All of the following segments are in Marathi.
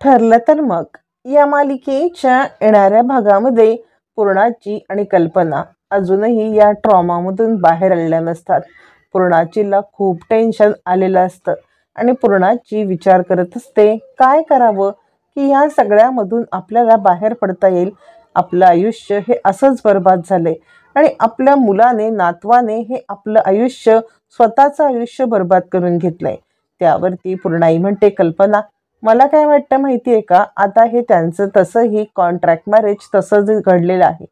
ठरलं तर मग या मालिकेच्या येणाऱ्या भागामध्ये पूर्णाची आणि कल्पना अजूनही या ट्रॉमामधून बाहेर आलेल्या नसतात. पूर्णाचीला खूप टेन्शन आलेलं असतं आणि पूर्णाची विचार करत असते काय करावं की या सगळ्यामधून आपल्याला बाहेर पडता येईल. आपलं आयुष्य हे असंच बर्बाद झालंय आणि आपल्या मुलाने नातवाने हे आपलं आयुष्य स्वतःचं आयुष्य बर्बाद करून घेतलंय. त्यावरती पूर्णाई म्हणते कल्पना मला काय वाटतं माहिती आहे का, आता हे त्यांचं तसंही कॉन्ट्रॅक्ट मॅरेज तसंच घडलेलं आहे.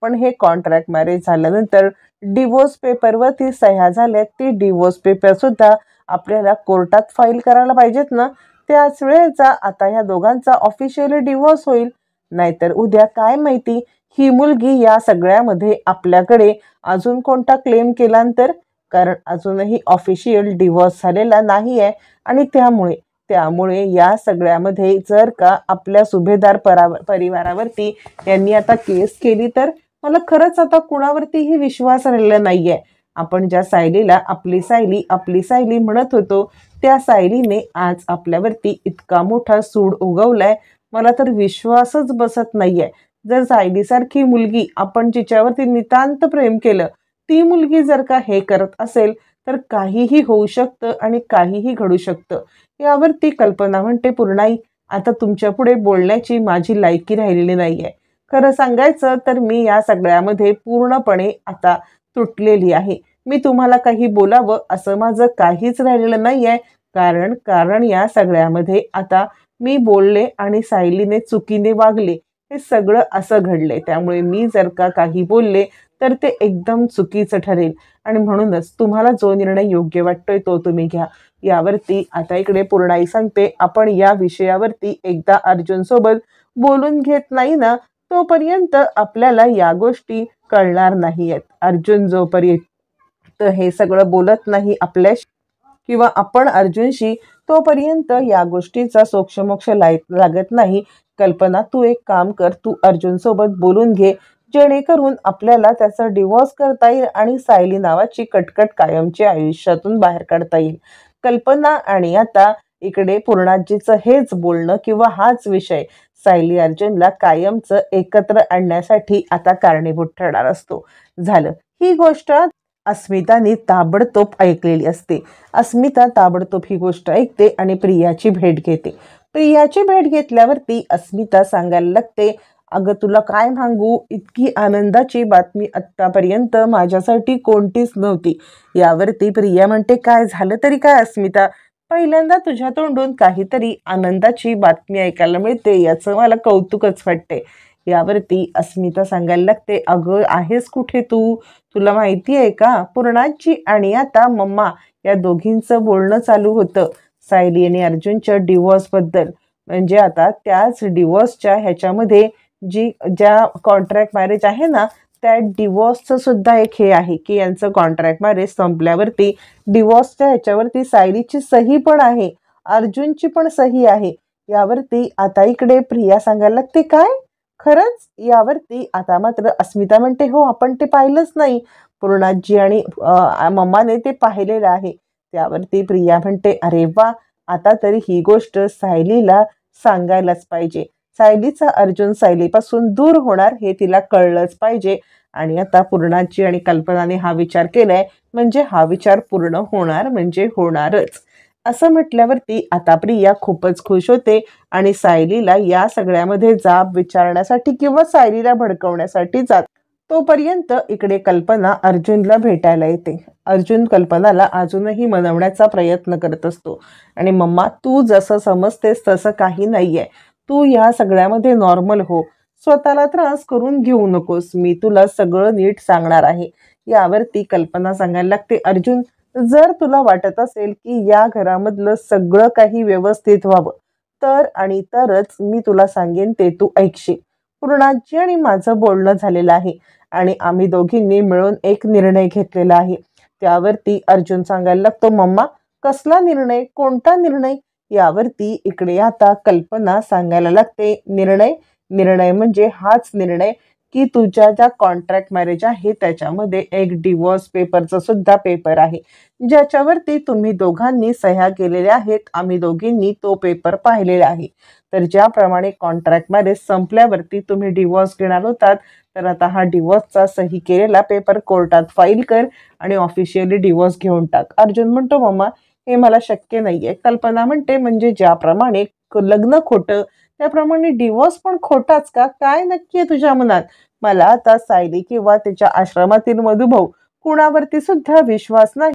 पण हे कॉन्ट्रॅक्ट मॅरेज झाल्यानंतर डिवोर्स पेपरवरती सह्या झाल्यात. ती डिवोर्स पेपरसुद्धा आपल्याला कोर्टात फाईल करायला पाहिजेत ना. त्याच वेळेचा आता ह्या दोघांचा ऑफिशियली डिवोर्स होईल. नाहीतर उद्या काय माहिती ही मुलगी या सगळ्यामध्ये आपल्याकडे अजून कोणता क्लेम केल्यानंतर, कारण अजूनही ऑफिशियल डिवोर्स झालेला नाही आहे. आणि त्यामुळे या सगळ्यामध्ये जर का आपल्या सुभेदार परिवारावरती यांनी आता केस केली तर मला खरंच आता कुणावरतीही विश्वास राहिलेला नाहीये. आपण ज्या सायलीला आपली सायली म्हणत होतो त्या सायलीने आज आपल्यावरती इतका मोठा सूड उगवलाय, मला तर विश्वासच बसत नाहीये. जर सायलीसारखी मुलगी आपण जिच्यावरती नितांत प्रेम केलं, ती मुलगी जर का हे करत असेल तर काहीही होऊ शकतं आणि काहीही घडू शकतं. यावरती कल्पना म्हणते पूर्णाई आता तुमच्या पुढे बोलण्याची माझी लायकी राहिलेली नाहीये. खरं सांगायचं तर मी या सगळ्यामध्ये पूर्णपणे आता तुटलेली आहे. मी तुम्हाला काही बोलावं असं माझं काहीच राहिलेलं नाहीये. कारण या सगळ्यामध्ये आता मी बोलले आणि सायलीने चुकीने वागले, हे सगळं असं घडले. त्यामुळे मी जर का काही बोलले तर ते एकदम चुकीचं ठरेल आणि म्हणूनच तुम्हाला जो निर्णय योग्य वाटतोय तो तुम्ही घ्या. यावरती आता इकडे पूर्णाई सांगते आपण या विषयावरती एकदा अर्जुन सोबत बोलून घेत नाही ना तोपर्यंत आपल्याला या गोष्टी कळणार नाहीयेत. अर्जुन जोपर्यंत हे सगळं बोलत नाही आपल्याशी किंवा आपण अर्जुनशी, तोपर्यंत या गोष्टीचा सोक्षमोक्ष लागत नाही. कल्पना तू एक काम कर, तू अर्जुन सोबत बोलून घे जेणेकरून आपल्याला त्याचा डिवोर्स करता येईल आणि सायली नावाची कटकट कायमच्या आयुष्यातून बाहेर काढता येईल. कल्पना आणि आता इकडे पूर्णाजीचं हेच बोलणं किंवा हाच विषय सायली अर्जुनला कायमचं एकत्र आणण्यासाठी आता कारणीभूत ठरणार असतो. झालं ही गोष्ट अस्मिताने ताबडतोब ऐकलेली असते. अस्मिता ताबडतोब ही गोष्ट ऐकते आणि प्रियाची भेट घेते. प्रियाची भेट घेतल्यावरती अस्मिता सांगायला लागते अगं तुला काय सांगू, इतकी आनंदाची बातमी आत्तापर्यंत माझ्यासाठी कोणतीच नव्हती. यावरती प्रिया म्हणते काय झालं तरी काय अस्मिता, पहिल्यांदा तुझ्या तोंडून काहीतरी आनंदाची बातमी ऐकायला मिळते याचं मला कौतुकच वाटते. यावरती अस्मिता सांगायला लागते अगं आहेस कुठे तू, तुला माहिती आहे का पूर्णाची आणि आता मम्मा या दोघींचं बोलणं चालू होतं सायली आणि अर्जुनच्या डिवोर्सबद्दल. म्हणजे आता त्याच डिवोर्सच्या ह्याच्यामध्ये ज्या कॉन्ट्रॅक्ट मॅरेज आहे ना त्या डिवोर्सचं सुद्धा एक हे आहे की यांचं कॉन्ट्रॅक्ट मॅरेज संपल्यावरती डिवोर्सच्या ह्याच्यावरती सायलीची सही पण आहे, अर्जुनची पण सही आहे. यावरती आता इकडे प्रिया सांगायला लागते काय खरंच. यावरती आता मात्र अस्मिता म्हणते हो आपण ते पाहिलंच नाही, पूर्णाजी आणि मम्माने ते पाहिलेलं आहे. त्यावरती प्रिया म्हणते अरे वा, आता तरी ही गोष्ट सायलीला सांगायलाच पाहिजे. सायलीचा अर्जुन सायलीपासून दूर होणार हे तिला कळलंच पाहिजे. आणि आता पूर्णाची आणि कल्पनाने हा विचार केलाय म्हणजे हा विचार पूर्ण होणार म्हणजे होणारच. असं म्हटल्यावरती आता प्रिया खूपच खुश होते आणि सायलीला या सगळ्यामध्ये जाब विचारण्यासाठी किंवा सायलीला भडकवण्यासाठी जात. तोपर्यंत इकडे कल्पना अर्जुनला भेटायला येते. अर्जुन कल्पनाला अजूनही मनवण्याचा प्रयत्न करत असतो आणि मम्मा तू जसं समजतेस तसं काही नाहीये, तू या सगळ्यामध्ये नॉर्मल हो, स्वतःला त्रास करून घेऊ नकोस, मी तुला सगळं नीट सांगणार आहे. यावरती कल्पना सांगायला लागते अर्जुन जर तुला वाटत असेल की या घरामधलं सगळं काही व्यवस्थित व्हावं तर आणि तरच मी तुला सांगेन ते तू ऐकशील. पूर्णाजी आणि माझं बोलणं झालेलं आहे आणि आम्ही दोघींनी मिळून एक निर्णय घेतलेला आहे. त्यावरती अर्जुन सांगायला लागतो मम्मा कसला निर्णय, कोणता निर्णय. यावरती इकडे आता कल्पना सांगायला लागते निर्णय म्हणजे हाच निर्णय की तुझ्या ज्या कॉन्ट्रॅक्ट मॅरेज आहे त्याच्यामध्ये एक डिवोर्स पेपरचा सुद्धा पेपर आहे, ज्याच्यावरती तुम्ही दोघांनी सह्या केलेल्या आहेत. आम्ही दोघींनी तो पेपर पाहिलेला आहे. तर ज्याप्रमाणे कॉन्ट्रॅक्ट मॅरेज संपल्यावरती तुम्ही डिवोर्स घेणार होतात, तर आता हा डिवोर्सचा सही केलेला पेपर कोर्टात फाईल कर आणि ऑफिशियली डिवोर्स घेऊन टाक. अर्जुन म्हणतो, मम्मा हे मला शक्य नाहीये. कल्पना म्हणते, म्हणजे ज्याप्रमाणे लग्न खोटं त्याप्रमाणे डिवोर्स पण खोटाच का? काय नक्की आहे तुझ्या मनात? मला आता सायली किंवा त्याच्या आश्रमातील मधुभाऊ कुणावरती सुद्धा विश्वास नाही,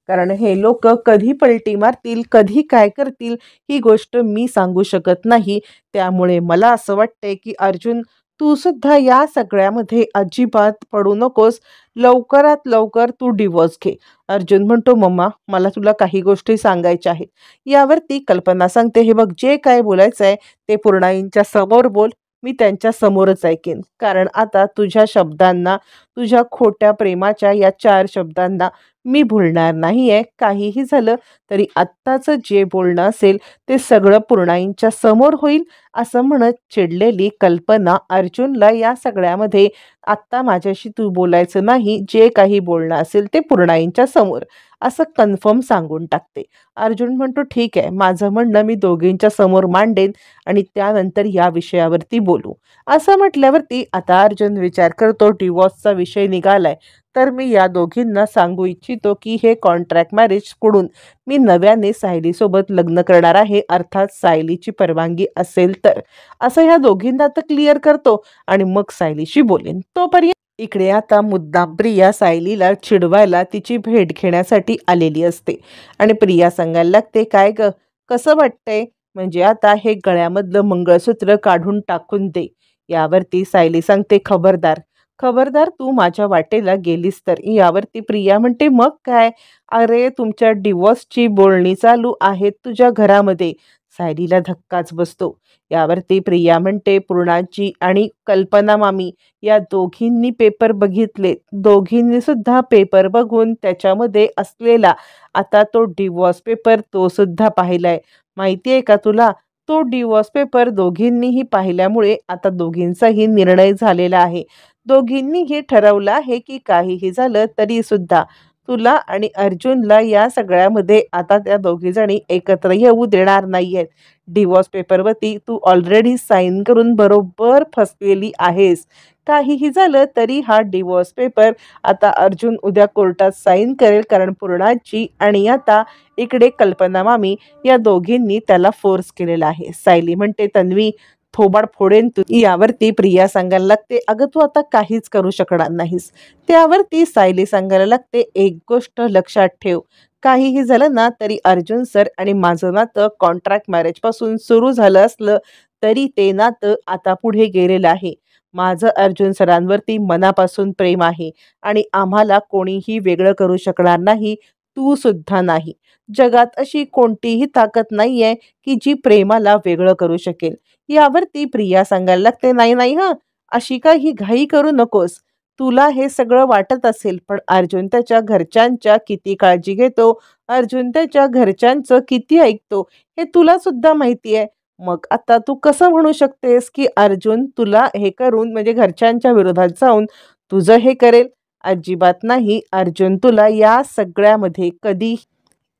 कारण हे लोक कधी पलटी मारतील, कधी काय करतील ही गोष्ट मी सांगू शकत नाही. त्यामुळे मला असं वाटतंय की अर्जुन, तू सुद्धा या सगळ्यामध्ये अजिबात पडू नकोस. लवकरात लवकर तू डिवोर्स घे. अर्जुन म्हणतो, मम्मा मला तुला काही गोष्टी सांगायच्या आहेत. यावरती कल्पना सांगते, हे बघ, जे काय बोलायचं आहे ते पूर्णाईंच्या समोर बोल. मी त्यांच्या समोरच ऐकेन, कारण आता तुझ्या शब्दांना, तुझ्या खोट्या प्रेमाच्या या 4 शब्दांना मी भुलणार नाहीये. काहीही झालं तरी आत्ताचं जे बोलणं असेल ते सगळं पूर्णाईंच्या समोर होईल. असं म्हणत चिडलेली कल्पना अर्जुनला या सगळ्यामध्ये, आत्ता माझ्याशी तू बोलायचं नाही, जे काही बोलणं असेल ते पूर्णाईंच्या समोर, असं कन्फर्म सांगून टाकते. अर्जुन म्हणतो, ठीक आहे, माझं म्हणणं मी दोघींच्या समोर मांडेन आणि त्यानंतर या विषयावरती बोलू. असं म्हटल्यावरती आता अर्जुन विचार करतो, डिवोर्सचा विषय निघालाय तर मी या दोघींना सांगू इच्छितो की हे कॉन्ट्रॅक्ट मॅरेज सोडून मी नव्याने सायलीसोबत लग्न करणार आहे, अर्थात सायलीची परवानगी असेल तर. असं ह्या दोघींना तर क्लिअर करतो आणि मग सायलीशी बोलेन. तोपर्यंत इकडे आता मुद्दाम प्रिया सायलीला चिडवायला तिची भेट घेण्यासाठी आलेली असते आणि प्रिया सांगायला लागते, काय ग, कसं वाटतंय? म्हणजे आता हे गळ्यामधलं मंगळसूत्र काढून टाकून दे. यावरती सायली सांगते, खबरदार खबरदार तू माझ्या वाटेला गेलीस तर. यावरती प्रिया म्हणते, मग काय, अरे तुमच्या डिवोर्सची बोलणी चालू आहेत तुझ्या घरामध्ये. सायलीला धक्काच बसतो. यावरती प्रिया म्हणते, पूर्णाची आणि कल्पना मामी या दोघींनी पेपर बघितले. दोघींनी सुद्धा पेपर बघून त्याच्यामध्ये असलेला आता तो डिवोर्स पेपर तो सुद्धा पाहिलाय. माहिती आहे का तुला? तो डिवोर्स पेपर दोघींनीही पाहिल्यामुळे आता दोघींचाही निर्णय झालेला आहे. दोघींनी हे ठरवलं आहे की काहीही झालं तरी सुद्धा तुला आणि अर्जुनला या सगळ्यामध्ये आता त्या दोघी जणी एकत्र येऊ देणार नाहीयेत. डिवोर्स पेपरवरती तू ऑलरेडी साईन करून बरोबर फसलेली आहेस. काहीही झालं तरी हा डिवोर्स पेपर आता अर्जुन उद्या कोर्टात साईन करेल, कारण पूर्णाची आणि आता इकडे कल्पना मामी या दोघींनी त्याला फोर्स केलेला आहे. सायली म्हणते, तन्वी थोबाड फोडेन तू. यावरती प्रिया सांगायला लागते, अगं तू आता काहीच करू शकणार नाहीस. त्यावरती सायली सांगायला लागते, एक गोष्ट लक्षात ठेव, काहीही झालं ना तरी अर्जुन सर आणि माझं नातं कॉन्ट्रॅक्ट मॅरेज पासून सुरू झालं असलं तरी ते नातं आता पुढे गेलेलं आहे. माझं अर्जुन सरांवरती मनापासून प्रेम आहे आणि आम्हाला कोणीही वेगळं करू शकणार नाही, तू सुद्धा नाही. जगात अशी कोणतीही ताकद नाहीये की जी प्रेमाला वेगळं करू शकेल. यावरती प्रिया सांगायला लागते, नाही नाही हं, अशी काही घाई करू नकोस. तुला हे सगळं वाटत असेल, पण अर्जुन त्याच्या घरच्यांच्या किती काळजी घेतो, अर्जुन त्याच्या घरच्यांचं किती ऐकतो हे तुला सुद्धा माहिती आहे. मग आता तू कसं म्हणू शकतेस की अर्जुन तुला हे करून, म्हणजे घरच्यांच्या विरोधात जाऊन तुझं हे करेल? अजिबात नाही. अर्जुन तुला या सगळ्यामध्ये कधी.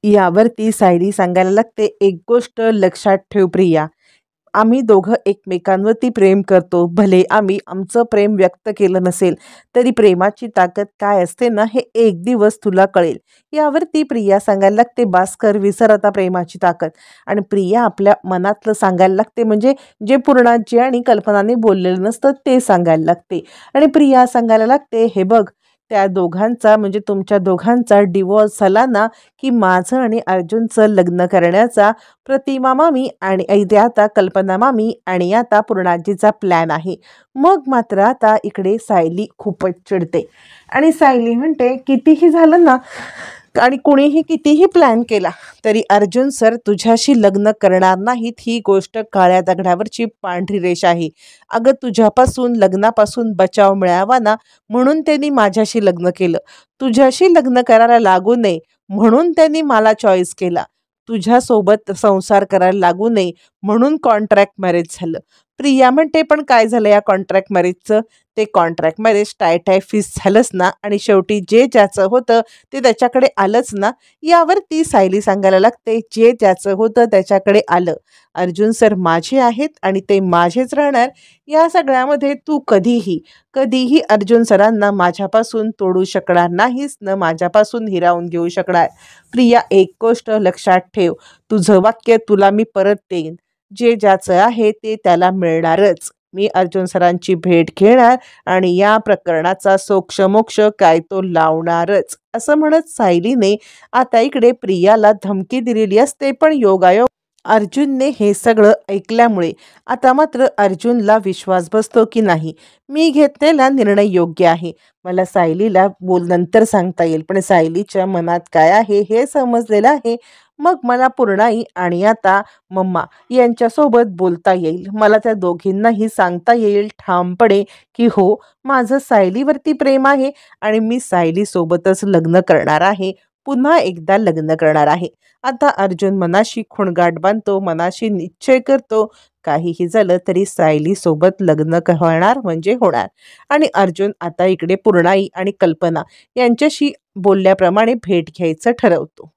यावरती सायली सांगायला लागते, एक गोष्ट लक्षात ठेव प्रिया, आम्ही दोघं एकमेकांवरती प्रेम करतो. भले आम्ही आमचं प्रेम व्यक्त केलं नसेल तरी प्रेमाची ताकद काय असते ना हे एक दिवस तुला कळेल. यावरती प्रिया सांगायला लागते, भास्कर विसर आता प्रेमाची ताकद. आणि प्रिया आपल्या मनातलं सांगायला लागते, म्हणजे जे पूर्णाजी आणि कल्पनाने बोललेलं नसतं ते सांगायला लागते. आणि प्रिया सांगायला लागते, हे बघ, त्या दोघांचा म्हणजे तुमच्या दोघांचा डिवोर्स झाला ना की माझं आणि अर्जुनचं लग्न करण्याचा प्रतिमा मामी आणि इथे आता कल्पना मामी आणि आता पूर्णाजीचा प्लॅन आहे. मग मात्र आता इकडे सायली खूपच चिडते आणि सायली म्हणते, कितीही झालं ना आणि कुणीही कितीही प्लॅन केला तरी अर्जुन सर तुझ्याशी लग्न करणार नाहीत, ही गोष्ट काळ्या दगडावरची पांढरी रेषा आहे. अगं तुझ्यापासून लग्नापासून बचाव मिळावा ना म्हणून त्यांनी माझ्याशी लग्न केलं. तुझ्याशी लग्न करायला लागू नये म्हणून त्यांनी मला चॉईस केला. तुझ्यासोबत संसार करायला लागू नये म्हणून कॉन्ट्रॅक्ट मॅरेज झालं. प्रिया म्हणते, पण काय झालं या कॉन्ट्रॅक्ट मॅरेजचं? ते कॉन्ट्रॅक्ट मॅरेज टाय फिस झालंच ना, आणि शेवटी जे ज्याचं होतं ते त्याच्याकडे आलंच ना. यावरती सायली सांगायला लागते, जे ज्याचं होतं त्याच्याकडे आलं. अर्जुन सर माझे आहेत आणि ते माझेच राहणार. या सगळ्यामध्ये तू कधीही अर्जुन सरांना माझ्यापासून तोडू शकणार नाहीस, न माझ्यापासून हिरावून घेऊ शकणार. प्रिया, एक गोष्ट लक्षात ठेव, तुझं वाक्य तुला मी परत देईन. जे ज्याचं आहे ते त्याला मिळणारच. मी अर्जुन सरांची भेट घेणार आणि या प्रकरणाचा सोक्षमोक्ष काय तो लावणारच. असं म्हणत सायलीने आता इकडे प्रियाला धमकी दिलेली असते. पण योगायोग अर्जुनने हे सगळं ऐकल्यामुळे आता मात्र अर्जुनला विश्वास बसतो की नाही, मी घेतलेला निर्णय योग्य आहे. मला सायलीला नंतर सांगता येईल, पण सायलीच्या मनात काय आहे हे समजलेलं आहे. मग मला पूर्णाई आणि आता मम्मा यांच्यासोबत बोलता येईल. मला त्या दोघींनाही सांगता येईल ठामपणे की हो, माझं सायलीवरती प्रेम आहे आणि मी सायलीसोबतच लग्न करणार आहे. पुन्हा एकदा लग्न करणार आहे. आता अर्जुन मनाशी खुणगाठ बांधतो, मनाशी निश्चय करतो, काहीही झालं तरी सायलीसोबत लग्न होणार म्हणजे होणार. आणि अर्जुन आता इकडे पूर्णाई आणि कल्पना यांच्याशी बोलल्याप्रमाणे भेट घ्यायचं ठरवतो.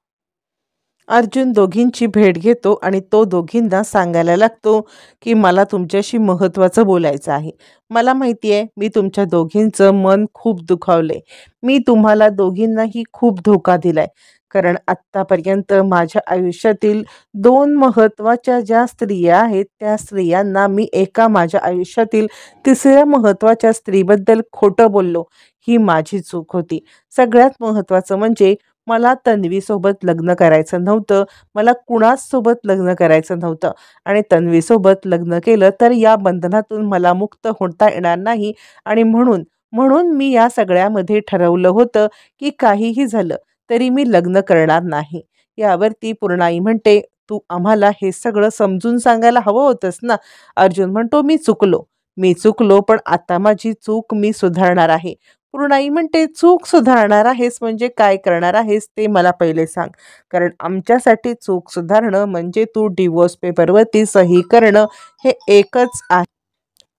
अर्जुन दोघींची भेट घेतो आणि तो दोघींना सांगायला लागतो की मला तुमच्याशी महत्त्वाचं बोलायचं आहे. मला माहिती आहे, मी तुमच्या दोघींचं मन खूप दुखावलंय. मी तुम्हाला दोघींनाही खूप धोका दिलाय. कारण आत्तापर्यंत माझ्या आयुष्यातील 2 महत्त्वाच्या ज्या स्त्रिया आहेत, त्या स्त्रियांना मी एका माझ्या आयुष्यातील 3ऱ्या महत्त्वाच्या स्त्रीबद्दल खोटं बोललो. ही माझी चूक होती. सगळ्यात महत्त्वाचं म्हणजे मला तन्वीसोबत लग्न करायचं नव्हतं. मला कुणाचसोबत लग्न करायचं नव्हतं आणि तन्वीसोबत लग्न केलं तर या बंधनातून मला मुक्त होता येणार नाही. आणि म्हणून म्हणून मी या सगळ्यामध्ये ठरवलं होतं की काहीही झालं तरी मी लग्न करणार नाही. यावरती पूर्णाई म्हणते, तू आम्हाला हे सगळं समजून सांगायला हवं होतंस ना. अर्जुन म्हणतो, मी चुकलो, पण आता माझी चूक मी सुधारणार आहे. पूर्णाई म्हणते, चूक सुधारणार आहेस म्हणजे काय करणार आहेस ते मला पहिले सांग. कारण आमच्यासाठी चूक सुधारणं म्हणजे तू डिवोर्स पेपरवरती सही करणं हे एकच आहे.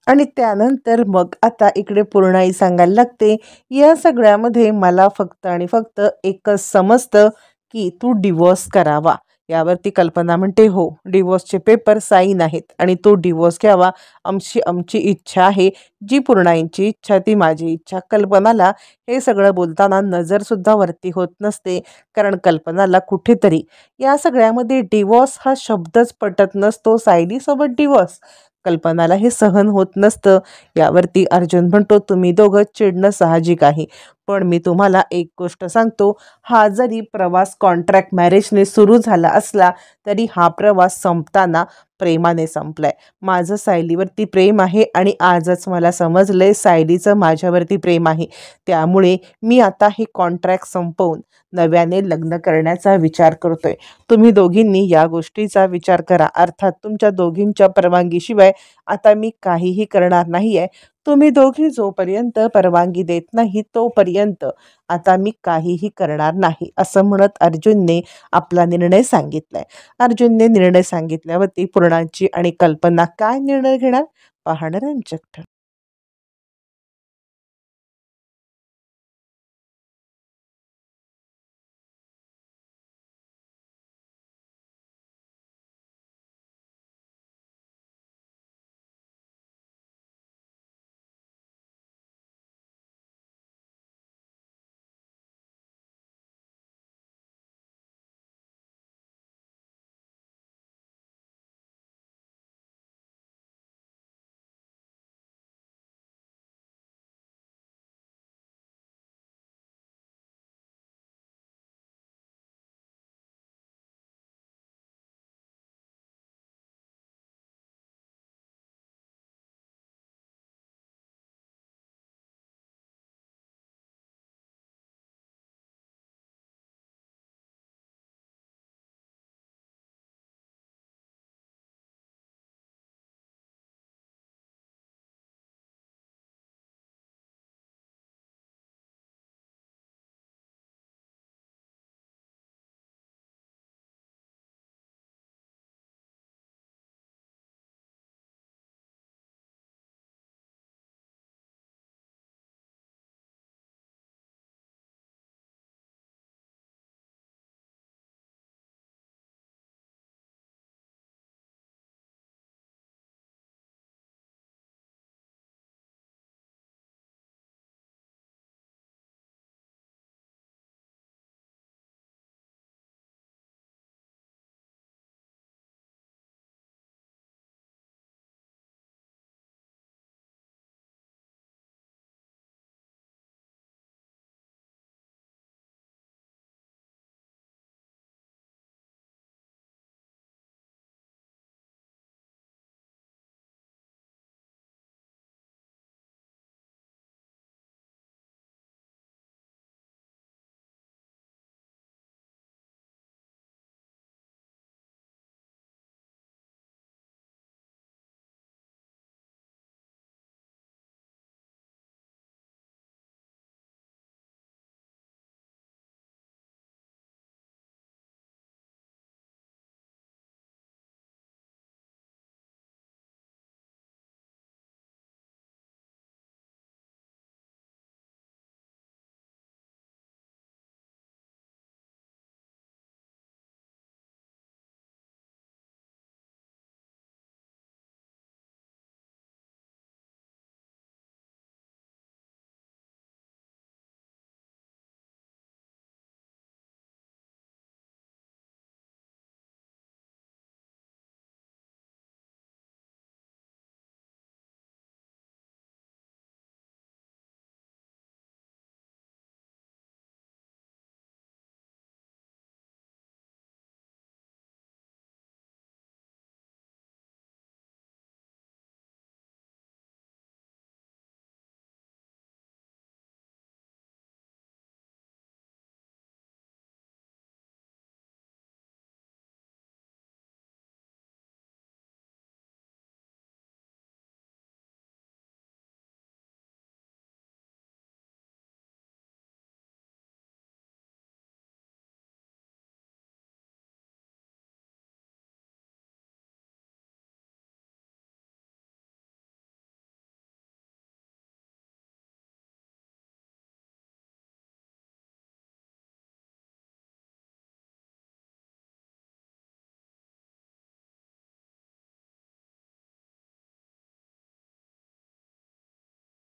आणि त्यानंतर मग आता इकडे पूर्णाई सांगायला लागते, या सगळ्यामध्ये मला फक्त आणि फक्त एकच समजतं की तू डिवोर्स करावा. यावरती कल्पना म्हणते, हो, डिवोर्सचे पेपर साईन आहेत आणि तो डिवोर्स घ्यावा आमची इच्छा आहे. जी पूर्णाईंची इच्छा ती माझी इच्छा. कल्पनाला हे सगळं बोलताना नजरसुद्धा वरती होत नसते. कारण कल्पनाला कुठेतरी या सगळ्यामध्ये डिवोर्स हा शब्दच पटत नसतो. सायलीसोबत डिवोर्स, कल्पनाला हे सहन होत नसतं. यावरती अर्जुन म्हणतो, तुम्ही दोघं चिडणं साहजिक आहे, पण मी तुम्हाला एक गोष्ट सांगतो, हा जरी प्रवास कॉन्ट्रॅक्ट मॅरेजने सुरू झाला असला तरी हा प्रवास संपताना प्रेमाने संपलाय. माझं सायलीवरती प्रेम आहे आणि आजच मला समजलंय सायलीचं माझ्यावरती प्रेम आहे. त्यामुळे मी आता हे कॉन्ट्रॅक्ट संपवून नव्याने लग्न करण्याचा विचार करतोय. तुम्ही दोघींनी या गोष्टीचा विचार करा. अर्थात तुमच्या दोघींच्या परवानगीशिवाय आता मी काहीही करणार नाही आहे. तुम्ही दोघी जोपर्यंत परवानगी देत नाही तोपर्यंत आता मी काहीही करणार नाही, असं म्हणत अर्जुनने आपला निर्णय सांगितलाय. अर्जुनने निर्णय सांगितल्यावरती पूर्णाची आणि कल्पना काय निर्णय घेणार पाहणं रंजक ठरेल.